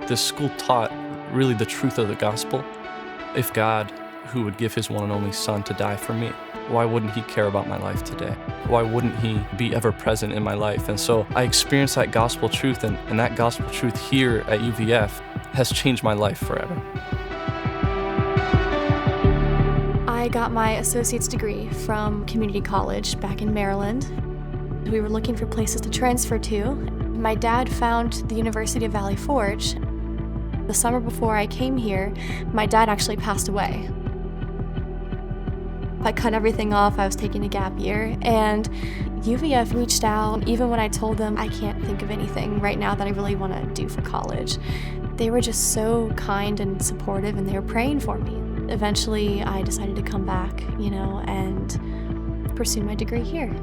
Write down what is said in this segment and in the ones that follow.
This school taught really the truth of the gospel. If God, who would give his one and only son to die for me, why wouldn't he care about my life today? Why wouldn't he be ever present in my life? And so I experienced that gospel truth, and that gospel truth here at UVF has changed my life forever. I got my associate's degree from community college back in Maryland. We were looking for places to transfer to. My dad found the University of Valley Forge. The summer before I came here, my dad actually passed away. I cut everything off. I was taking a gap year, and UVF reached out. Even when I told them I can't think of anything right now that I really want to do for college, they were just so kind and supportive, and they were praying for me. Eventually, I decided to come back, and pursue my degree here.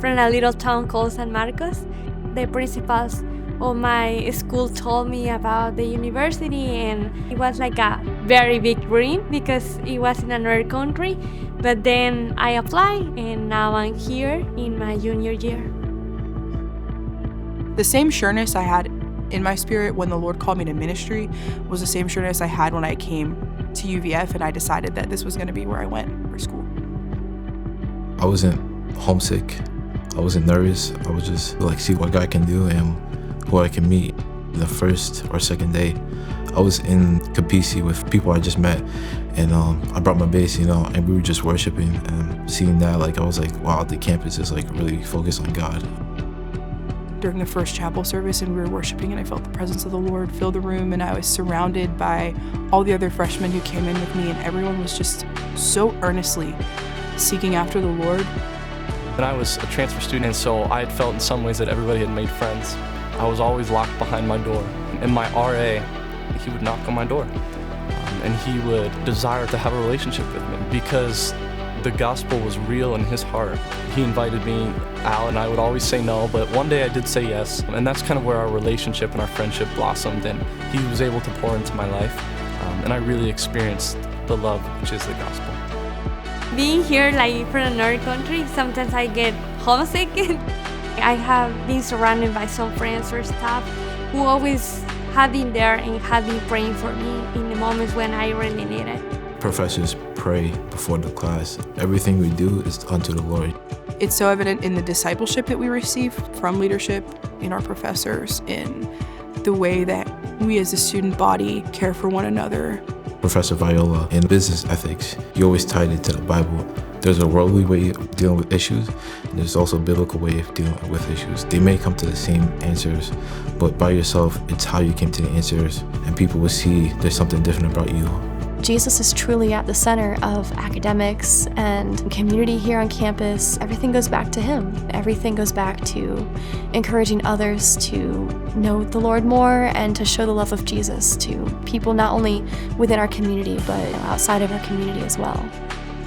From a little town called San Marcos, the principals of my school told me about the university, and it was like a very big dream because it was in another country. But then I applied, and now I'm here in my junior year. The same sureness I had in my spirit when the Lord called me to ministry was the same sureness I had when I came to UVF, and I decided that this was going to be where I went for school. I wasn't homesick. I wasn't nervous. I was just see what God can do and who I can meet. The first or second day, I was in Capisi with people I just met, and I brought my bass, and we were just worshiping, and seeing that, I was like, wow, the campus is really focused on God. During the first chapel service, and we were worshiping, and I felt the presence of the Lord fill the room, and I was surrounded by all the other freshmen who came in with me, and everyone was just so earnestly seeking after the Lord. And I was a transfer student, and so I had felt in some ways that everybody had made friends. I was always locked behind my door. And my RA, he would knock on my door, and he would desire to have a relationship with me because the gospel was real in his heart. He invited me out, and I would always say no, but one day I did say yes, and that's kind of where our relationship and our friendship blossomed, and he was able to pour into my life, and I really experienced the love, which is the gospel. Being here from another country, sometimes I get homesick. I have been surrounded by some friends or staff who always have been there and have been praying for me in the moments when I really need it. Professors pray before the class. Everything we do is unto the Lord. It's so evident in the discipleship that we receive from leadership, in our professors, in the way that we as a student body care for one another. Professor Viola, in business ethics, you always tied it to the Bible. There's a worldly way of dealing with issues, and there's also a biblical way of dealing with issues. They may come to the same answers, but by yourself, it's how you came to the answers, and people will see there's something different about you. Jesus is truly at the center of academics and community here on campus. Everything goes back to him. Everything goes back to encouraging others to know the Lord more and to show the love of Jesus to people not only within our community, but outside of our community as well.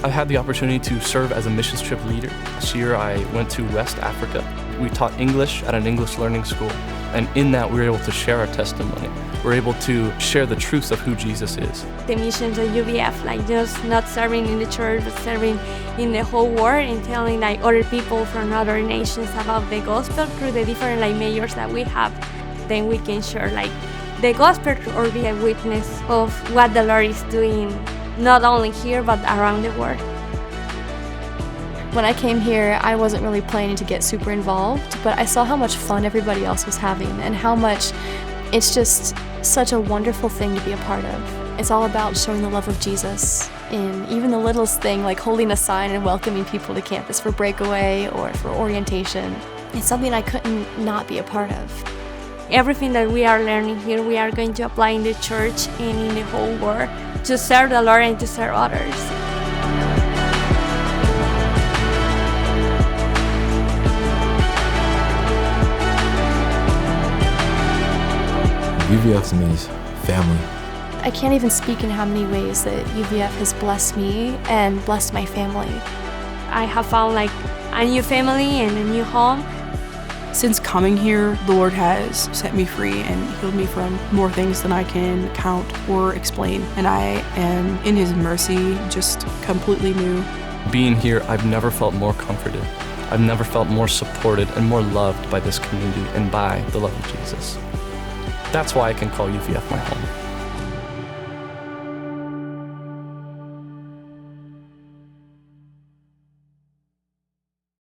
I've had the opportunity to serve as a missions trip leader. This year I went to West Africa. We taught English at an English learning school, and in that we were able to share our testimony. We're able to share the truth of who Jesus is. The missions of UVF, just not serving in the church, but serving in the whole world and telling other people from other nations about the gospel through the different majors that we have. Then we can share the gospel or be a witness of what the Lord is doing, not only here, but around the world. When I came here, I wasn't really planning to get super involved, but I saw how much fun everybody else was having and how much it's just such a wonderful thing to be a part of. It's all about showing the love of Jesus in even the littlest thing, like holding a sign and welcoming people to campus for breakaway or for orientation. It's something I couldn't not be a part of. Everything that we are learning here, we are going to apply in the church and in the whole world to serve the Lord and to serve others. UVF means family. I can't even speak in how many ways that UVF has blessed me and blessed my family. I have found a new family and a new home. Since coming here, the Lord has set me free and healed me from more things than I can count or explain. And I am, in His mercy, just completely new. Being here, I've never felt more comforted. I've never felt more supported and more loved by this community and by the love of Jesus. That's why I can call UVF my home.